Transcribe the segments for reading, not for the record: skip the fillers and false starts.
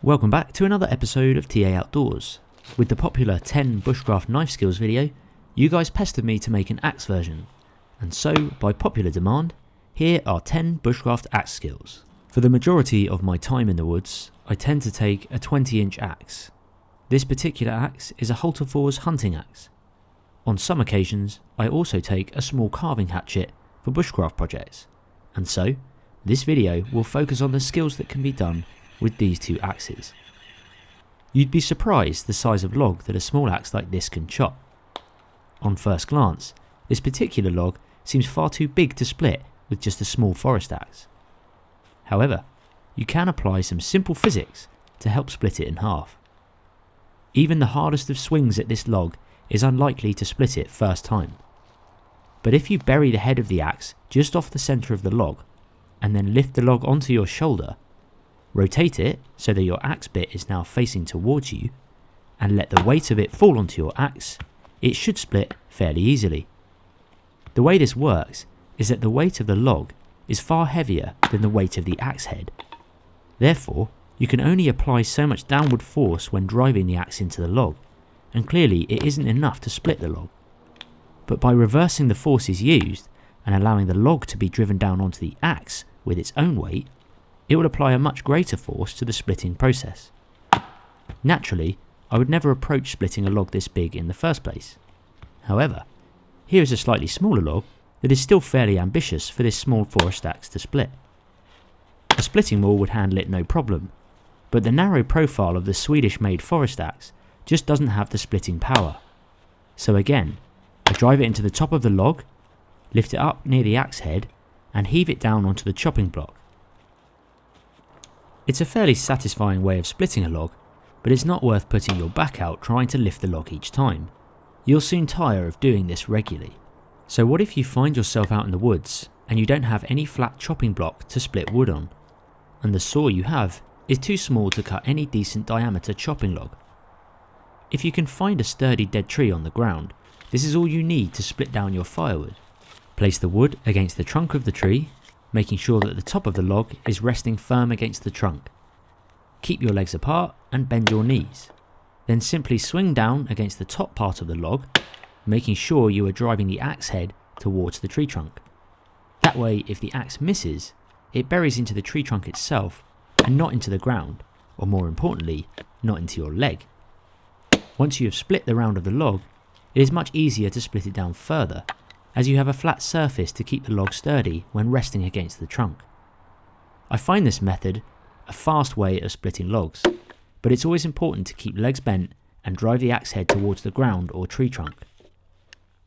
Welcome back to another episode of TA Outdoors. With the popular 10 Bushcraft knife skills video, you guys pestered me to make an axe version, and so, by popular demand, here are 10 Bushcraft axe skills. For the majority of my time in the woods, I tend to take a 20-inch axe. This particular axe is a Halterfors hunting axe. On some occasions, I also take a small carving hatchet for bushcraft projects, and so, this video will focus on the skills that can be done with these two axes. You'd be surprised the size of log that a small axe like this can chop. On first glance, this particular log seems far too big to split with just a small forest axe. However, you can apply some simple physics to help split it in half. Even the hardest of swings at this log is unlikely to split it first time. But if you bury the head of the axe just off the centre of the log, and then lift the log onto your shoulder, rotate it so that your axe bit is now facing towards you, and let the weight of it fall onto your axe, it should split fairly easily. The way this works is that the weight of the log is far heavier than the weight of the axe head. Therefore, you can only apply so much downward force when driving the axe into the log, and clearly it isn't enough to split the log. But by reversing the forces used and allowing the log to be driven down onto the axe with its own weight, it will apply a much greater force to the splitting process. Naturally, I would never approach splitting a log this big in the first place. However, here is a slightly smaller log that is still fairly ambitious for this small forest axe to split. A splitting maul would handle it no problem, but the narrow profile of the Swedish-made forest axe just doesn't have the splitting power. So again, I drive it into the top of the log, lift it up near the axe head, and heave it down onto the chopping block. It's a fairly satisfying way of splitting a log, but it's not worth putting your back out trying to lift the log each time. You'll soon tire of doing this regularly. So what if you find yourself out in the woods and you don't have any flat chopping block to split wood on, and the saw you have is too small to cut any decent diameter chopping log? If you can find a sturdy dead tree on the ground, this is all you need to split down your firewood. Place the wood against the trunk of the tree, making sure that the top of the log is resting firm against the trunk. Keep your legs apart and bend your knees. Then simply swing down against the top part of the log, making sure you are driving the axe head towards the tree trunk. That way, if the axe misses, it buries into the tree trunk itself and not into the ground, or more importantly, not into your leg. Once you have split the round of the log, it is much easier to split it down further, as you have a flat surface to keep the log sturdy when resting against the trunk. I find this method a fast way of splitting logs, but it's always important to keep legs bent and drive the axe head towards the ground or tree trunk.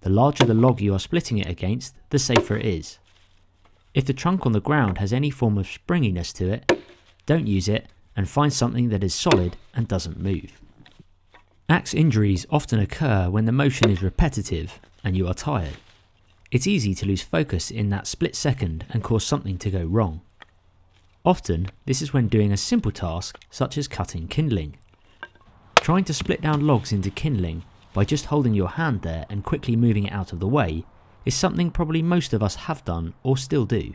The larger the log you are splitting it against, the safer it is. If the trunk on the ground has any form of springiness to it, don't use it and find something that is solid and doesn't move. Axe injuries often occur when the motion is repetitive and you are tired. It's easy to lose focus in that split second and cause something to go wrong. Often, this is when doing a simple task such as cutting kindling. Trying to split down logs into kindling by just holding your hand there and quickly moving it out of the way is something probably most of us have done or still do.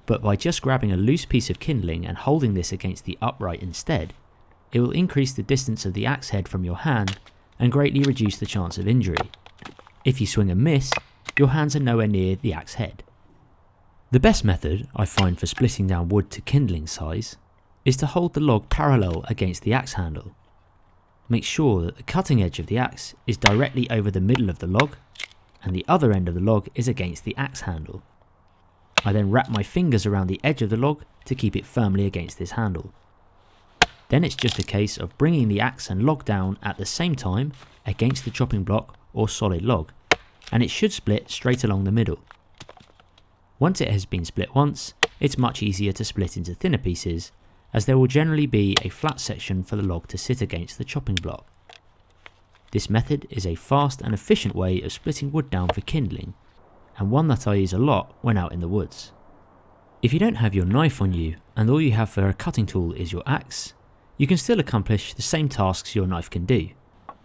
But by just grabbing a loose piece of kindling and holding this against the upright instead, it will increase the distance of the axe head from your hand and greatly reduce the chance of injury. If you swing and miss, your hands are nowhere near the axe head. The best method I find for splitting down wood to kindling size is to hold the log parallel against the axe handle. Make sure that the cutting edge of the axe is directly over the middle of the log and the other end of the log is against the axe handle. I then wrap my fingers around the edge of the log to keep it firmly against this handle. Then it's just a case of bringing the axe and log down at the same time against the chopping block or solid log, and it should split straight along the middle. Once it has been split once, it's much easier to split into thinner pieces, as there will generally be a flat section for the log to sit against the chopping block. This method is a fast and efficient way of splitting wood down for kindling, and one that I use a lot when out in the woods. If you don't have your knife on you and all you have for a cutting tool is your axe, you can still accomplish the same tasks your knife can do.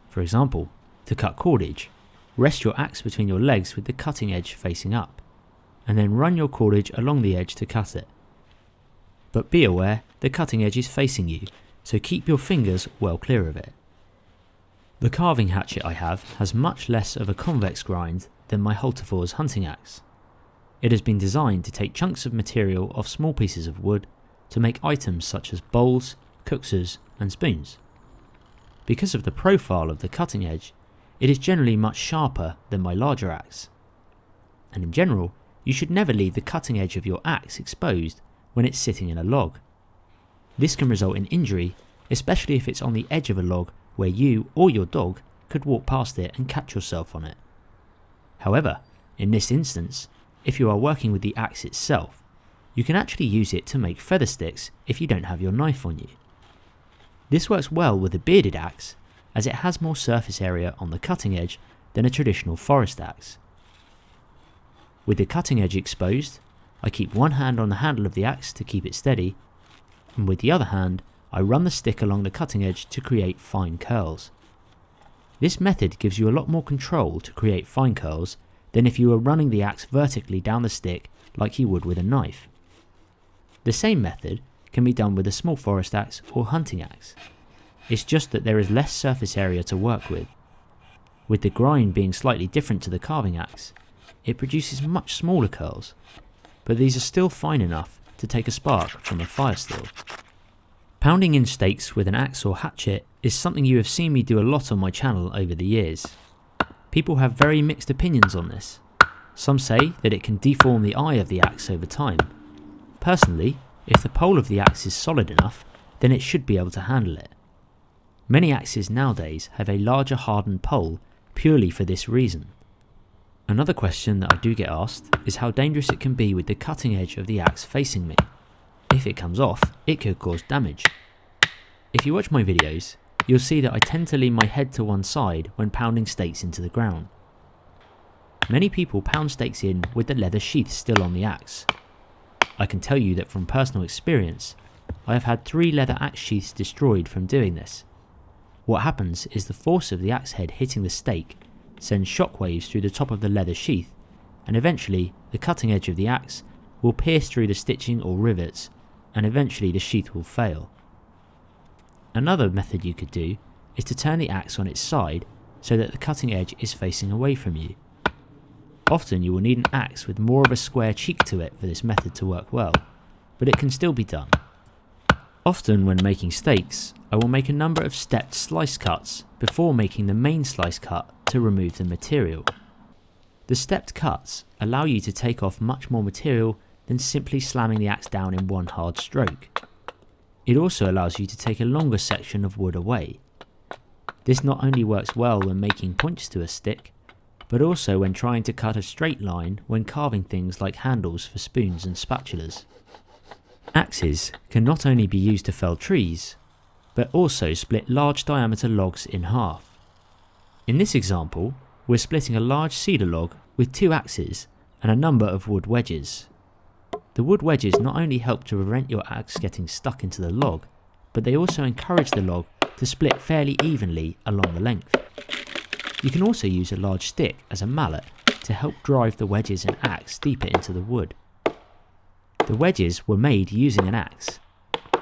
For example, to cut cordage, rest your axe between your legs with the cutting edge facing up, and then run your cordage along the edge to cut it. But be aware the cutting edge is facing you, so keep your fingers well clear of it. The carving hatchet I have has much less of a convex grind than my Hultifor's hunting axe. It has been designed to take chunks of material off small pieces of wood to make items such as bowls, cookers and spoons. Because of the profile of the cutting edge, it is generally much sharper than my larger axe. And in general, you should never leave the cutting edge of your axe exposed when it's sitting in a log. This can result in injury, especially if it's on the edge of a log where you or your dog could walk past it and catch yourself on it. However, in this instance, if you are working with the axe itself, you can actually use it to make feather sticks if you don't have your knife on you. This works well with a bearded axe, as it has more surface area on the cutting edge than a traditional forest axe. With the cutting edge exposed, I keep one hand on the handle of the axe to keep it steady, and with the other hand I run the stick along the cutting edge to create fine curls. This method gives you a lot more control to create fine curls than if you were running the axe vertically down the stick like you would with a knife. The same method can be done with a small forest axe or hunting axe. It's just that there is less surface area to work with. With the grind being slightly different to the carving axe, it produces much smaller curls, but these are still fine enough to take a spark from a fire still. Pounding in stakes with an axe or hatchet is something you have seen me do a lot on my channel over the years. People have very mixed opinions on this. Some say that it can deform the eye of the axe over time. Personally, if the pole of the axe is solid enough, then it should be able to handle it. Many axes nowadays have a larger hardened pole purely for this reason. Another question that I do get asked is how dangerous it can be with the cutting edge of the axe facing me. If it comes off, it could cause damage. If you watch my videos, you'll see that I tend to lean my head to one side when pounding stakes into the ground. Many people pound stakes in with the leather sheath still on the axe. I can tell you that from personal experience, I have had 3 leather axe sheaths destroyed from doing this. What happens is the force of the axe head hitting the stake sends shockwaves through the top of the leather sheath, and eventually the cutting edge of the axe will pierce through the stitching or rivets, and eventually the sheath will fail. Another method you could do is to turn the axe on its side so that the cutting edge is facing away from you. Often you will need an axe with more of a square cheek to it for this method to work well, but it can still be done. Often when making stakes, I will make a number of stepped slice cuts before making the main slice cut to remove the material. The stepped cuts allow you to take off much more material than simply slamming the axe down in one hard stroke. It also allows you to take a longer section of wood away. This not only works well when making points to a stick, but also when trying to cut a straight line when carving things like handles for spoons and spatulas. Axes can not only be used to fell trees, but also split large diameter logs in half. In this example, we're splitting a large cedar log with 2 axes and a number of wood wedges. The wood wedges not only help to prevent your axe getting stuck into the log, but they also encourage the log to split fairly evenly along the length. You can also use a large stick as a mallet to help drive the wedges and axe deeper into the wood. The wedges were made using an axe.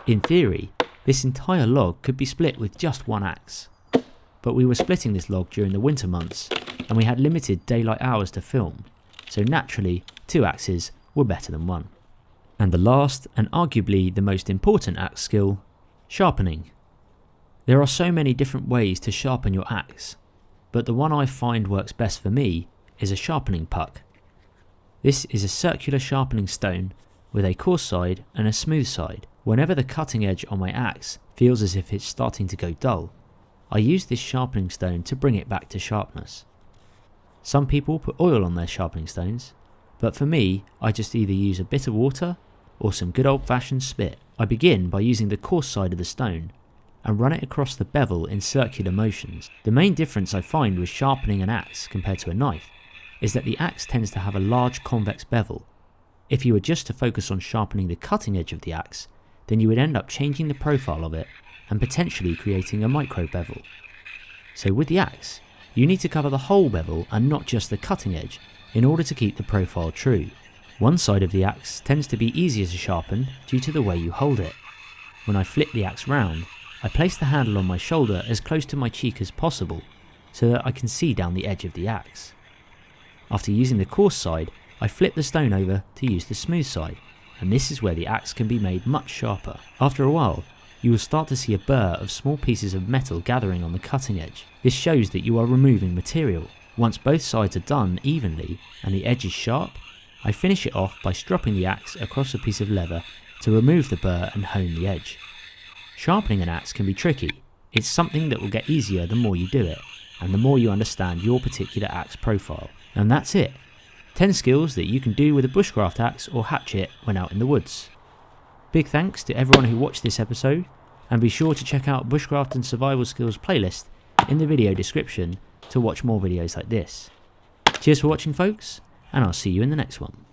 In theory, this entire log could be split with just one axe, but we were splitting this log during the winter months and we had limited daylight hours to film, so naturally 2 axes were better than 1. And the last, and arguably the most important axe skill, sharpening. There are so many different ways to sharpen your axe, but the one I find works best for me is a sharpening puck. This is a circular sharpening stone with a coarse side and a smooth side. Whenever the cutting edge on my axe feels as if it's starting to go dull, I use this sharpening stone to bring it back to sharpness. Some people put oil on their sharpening stones, but for me I just either use a bit of water or some good old fashioned spit. I begin by using the coarse side of the stone and run it across the bevel in circular motions. The main difference I find with sharpening an axe compared to a knife is that the axe tends to have a large convex bevel. If you were just to focus on sharpening the cutting edge of the axe, then you would end up changing the profile of it and potentially creating a micro bevel. So with the axe, you need to cover the whole bevel and not just the cutting edge in order to keep the profile true. One side of the axe tends to be easier to sharpen due to the way you hold it. When I flip the axe round, I place the handle on my shoulder as close to my cheek as possible so that I can see down the edge of the axe. After using the coarse side, I flip the stone over to use the smooth side, and this is where the axe can be made much sharper. After a while, you will start to see a burr of small pieces of metal gathering on the cutting edge. This shows that you are removing material. Once both sides are done evenly and the edge is sharp, I finish it off by stropping the axe across a piece of leather to remove the burr and hone the edge. Sharpening an axe can be tricky. It's something that will get easier the more you do it, and the more you understand your particular axe profile. And that's it. 10 skills that you can do with a bushcraft axe or hatchet when out in the woods. Big thanks to everyone who watched this episode, and be sure to check out Bushcraft and Survival Skills playlist in the video description to watch more videos like this. Cheers for watching folks, and I'll see you in the next one.